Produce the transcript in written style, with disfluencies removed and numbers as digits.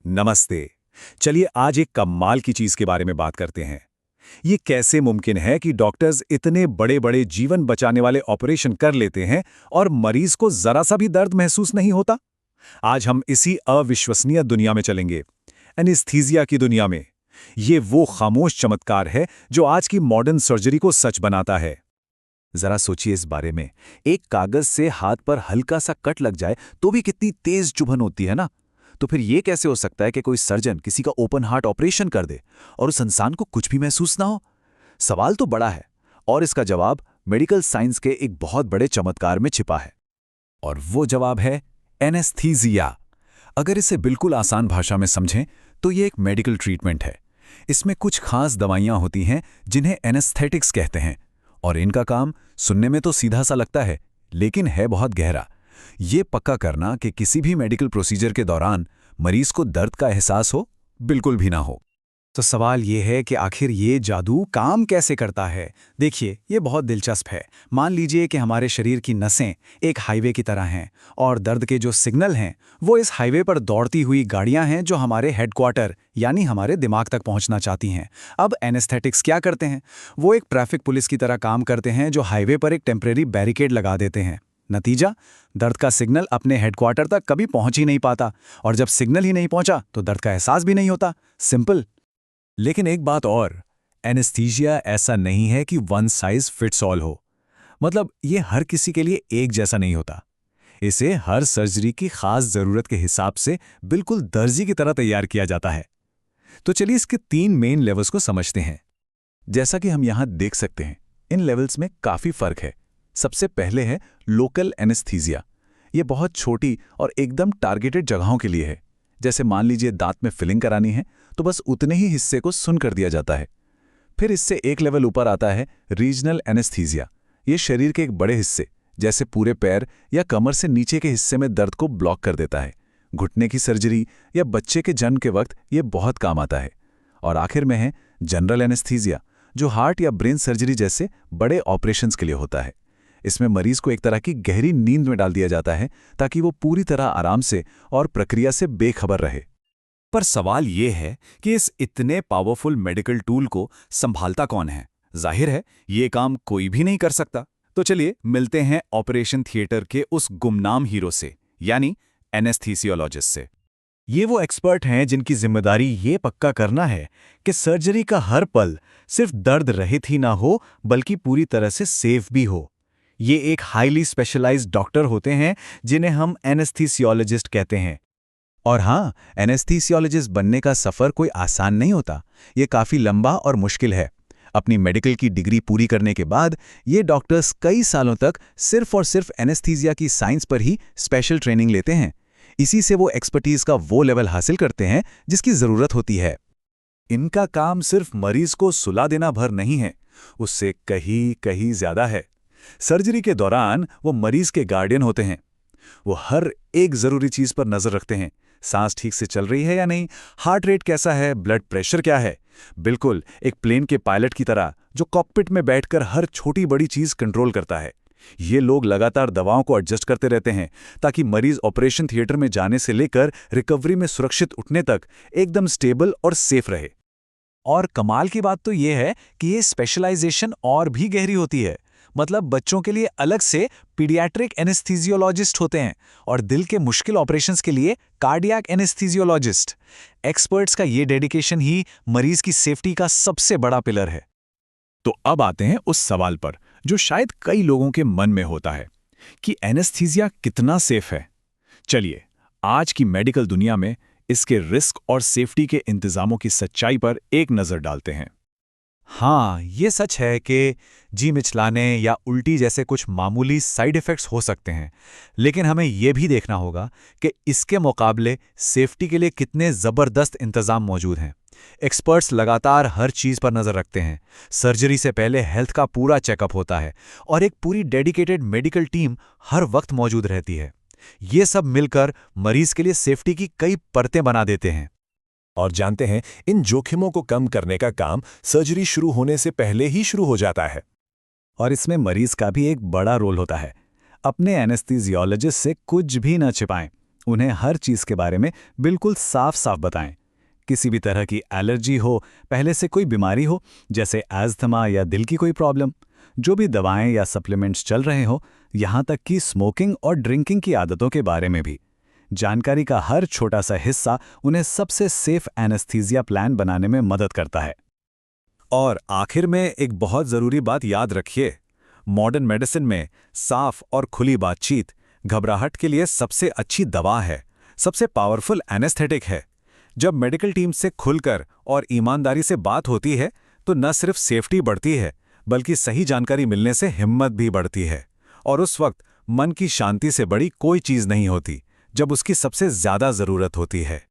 नमस्ते। चलिए आज एक कमाल की चीज के बारे में बात करते हैं। ये कैसे मुमकिन है कि डॉक्टर्स इतने बड़े-बड़े जीवन बचाने वाले ऑपरेशन कर लेते हैं और मरीज को जरा सा भी दर्द महसूस नहीं होता? आज हम इसी अविश्वसनीय दुनिया में चलेंगे, एनेस्थीसिया की दुनिया में। ये वो खामोश चमत्कार है जो आज की मॉडर्न सर्जरी को सच बनाता है। जरा सोचिए इस बारे में। एक कागज से हाथ पर हल्का सा कट लग जाए तो भी कितनी तेज चुभन होती है ना? तो फिर ये कैसे हो सकता है कि कोई सर्जन किसी का ओपन हार्ट ऑपरेशन कर दे और उस इंसान को कुछ भी महसूस ना हो? सवाल तो बड़ा है और इसका जवाब मेडिकल साइंस के एक बहुत बड़े चमत्कार में छिपा है। और वो जवाब है एनेस्थीसिया। अगर इसे बिल्कुल आसान भाषा में समझें तो ये एक मेडिकल ट्रीटमेंट है। इसमें कुछ खास दवाइयां होती हैं जिन्हें एनेस्थेटिक्स कहते हैं, और इनका काम सुनने में तो सीधा सा लगता है, लेकिन है बहुत गहरा। ये पक्का करना कि किसी भी मेडिकल प्रोसीजर के दौरान मरीज को दर्द का एहसास हो, बिल्कुल भी ना हो। तो सवाल ये है कि आखिर ये जादू काम कैसे करता है। देखिए, ये बहुत दिलचस्प है। मान लीजिए कि हमारे शरीर की नसें एक हाईवे की तरह हैं और दर्द के जो सिग्नल हैं वो इस हाईवे पर दौड़ती हुई गाड़ियां हैं जो हमारे हेडक्वार्टर यानी हमारे दिमाग तक पहुंचना चाहती हैं। अब एनेस्थेटिक्स क्या करते हैं? वो एक ट्रैफिक पुलिस की तरह काम करते हैं जो हाईवे पर एक टेम्परेरी बैरिकेड लगा देते हैं। नतीजा, दर्द का सिग्नल अपने हेडक्वार्टर तक कभी पहुंच ही नहीं पाता, और जब सिग्नल ही नहीं पहुंचा तो दर्द का एहसास भी नहीं होता। सिंपल। लेकिन एक बात और, एनेस्थीसिया ऐसा नहीं है कि वन साइज फिट्स ऑल हो। मतलब ये हर किसी के लिए एक जैसा नहीं होता। इसे हर सर्जरी की खास जरूरत के हिसाब से बिल्कुल दर्जी की तरह तैयार किया जाता है। तो चलिए इसके 3 मेन लेवल्स को समझते हैं। जैसा कि हम यहां देख सकते हैं, इन लेवल्स में काफी फर्क है। सबसे पहले है लोकल एनेस्थीसिया। ये बहुत छोटी और एकदम टारगेटेड जगहों के लिए है। जैसे मान लीजिए दांत में फिलिंग करानी है तो बस उतने ही हिस्से को सुन कर दिया जाता है। फिर इससे एक लेवल ऊपर आता है रीजनल एनेस्थीसिया। ये शरीर के एक बड़े हिस्से जैसे पूरे पैर या कमर से नीचे के हिस्से में दर्द को ब्लॉक कर देता है। घुटने की सर्जरी या बच्चे के जन्म के वक्त ये बहुत काम आता है। और आखिर में है जनरल एनेस्थीसिया, जो हार्ट या ब्रेन सर्जरी जैसे बड़े ऑपरेशंस के लिए होता है। इसमें मरीज को एक तरह की गहरी नींद में डाल दिया जाता है ताकि वो पूरी तरह आराम से और प्रक्रिया से बेखबर रहे। पर सवाल ये है कि इस इतने पावरफुल मेडिकल टूल को संभालता कौन है? जाहिर है ये काम कोई भी नहीं कर सकता। तो चलिए मिलते हैं ऑपरेशन थिएटर के उस गुमनाम हीरो से, यानी एनेस्थीसियोलॉजिस्ट से। ये वो एक्सपर्ट हैं जिनकी जिम्मेदारी ये पक्का करना है कि सर्जरी का हर पल सिर्फ दर्द रहित ही ना हो बल्कि पूरी तरह से सेफ भी हो। ये एक हाईली स्पेशलाइज्ड डॉक्टर होते हैं जिन्हें हम एनेस्थीसियोलॉजिस्ट कहते हैं। और हाँ, एनेस्थीसियोलॉजिस्ट बनने का सफ़र कोई आसान नहीं होता। ये काफ़ी लंबा और मुश्किल है। अपनी मेडिकल की डिग्री पूरी करने के बाद ये डॉक्टर्स कई सालों तक सिर्फ और सिर्फ एनेस्थीसिया की साइंस पर ही स्पेशल ट्रेनिंग लेते हैं। इसी से वो एक्सपर्टीज का वो लेवल हासिल करते हैं जिसकी ज़रूरत होती है। इनका काम सिर्फ मरीज को सुला देना भर नहीं है, उससे कहीं कहीं ज़्यादा है। सर्जरी के दौरान वो मरीज के गार्डियन होते हैं। वो हर एक ज़रूरी चीज़ पर नज़र रखते हैं। सांस ठीक से चल रही है या नहीं, हार्ट रेट कैसा है, ब्लड प्रेशर क्या है। बिल्कुल एक प्लेन के पायलट की तरह जो कॉकपिट में बैठकर हर छोटी बड़ी चीज़ कंट्रोल करता है। ये लोग लगातार दवाओं को एडजस्ट करते रहते हैं ताकि मरीज ऑपरेशन थिएटर में जाने से लेकर रिकवरी में सुरक्षित उठने तक एकदम स्टेबल और सेफ रहे। और कमाल की बात तो ये है कि ये स्पेशलाइजेशन और भी गहरी होती है। मतलब बच्चों के लिए अलग से पीडियाट्रिक एनेस्थीसियोलॉजिस्ट होते हैं और दिल के मुश्किल ऑपरेशंस के लिए कार्डियक एनेस्थीसियोलॉजिस्ट। एक्सपर्ट्स का ये डेडिकेशन ही मरीज की सेफ्टी का सबसे बड़ा पिलर है। तो अब आते हैं उस सवाल पर जो शायद कई लोगों के मन में होता है कि एनेस्थीसिया कितना सेफ है। चलिए आज की मेडिकल दुनिया में इसके रिस्क और सेफ्टी के इंतजामों की सच्चाई पर एक नज़र डालते हैं। हाँ, ये सच है कि जी मिचलाने या उल्टी जैसे कुछ मामूली साइड इफ़ेक्ट्स हो सकते हैं, लेकिन हमें ये भी देखना होगा कि इसके मुकाबले सेफ्टी के लिए कितने ज़बरदस्त इंतज़ाम मौजूद हैं। एक्सपर्ट्स लगातार हर चीज़ पर नज़र रखते हैं। सर्जरी से पहले हेल्थ का पूरा चेकअप होता है और एक पूरी डेडिकेटेड मेडिकल टीम हर वक्त मौजूद रहती है। ये सब मिलकर मरीज के लिए सेफ्टी की कई परतें बना देते हैं। और जानते हैं, इन जोखिमों को कम करने का काम सर्जरी शुरू होने से पहले ही शुरू हो जाता है। और इसमें मरीज का भी एक बड़ा रोल होता है। अपने एनेस्थीसियोलॉजिस्ट से कुछ भी न छिपाएं। उन्हें हर चीज़ के बारे में बिल्कुल साफ साफ बताएं। किसी भी तरह की एलर्जी हो, पहले से कोई बीमारी हो जैसे अस्थमा या दिल की कोई प्रॉब्लम, जो भी दवाएं या सप्लीमेंट्स चल रहे हो, यहाँ तक कि स्मोकिंग और ड्रिंकिंग की आदतों के बारे में भी। जानकारी का हर छोटा सा हिस्सा उन्हें सबसे सेफ एनेस्थीसिया प्लान बनाने में मदद करता है। और आखिर में एक बहुत ज़रूरी बात याद रखिए, मॉडर्न मेडिसिन में साफ और खुली बातचीत घबराहट के लिए सबसे अच्छी दवा है, सबसे पावरफुल एनेस्थेटिक है। जब मेडिकल टीम से खुलकर और ईमानदारी से बात होती है तो न सिर्फ सेफ्टी बढ़ती है बल्कि सही जानकारी मिलने से हिम्मत भी बढ़ती है। और उस वक्त मन की शांति से बड़ी कोई चीज़ नहीं होती जब उसकी सबसे ज़्यादा ज़रूरत होती है।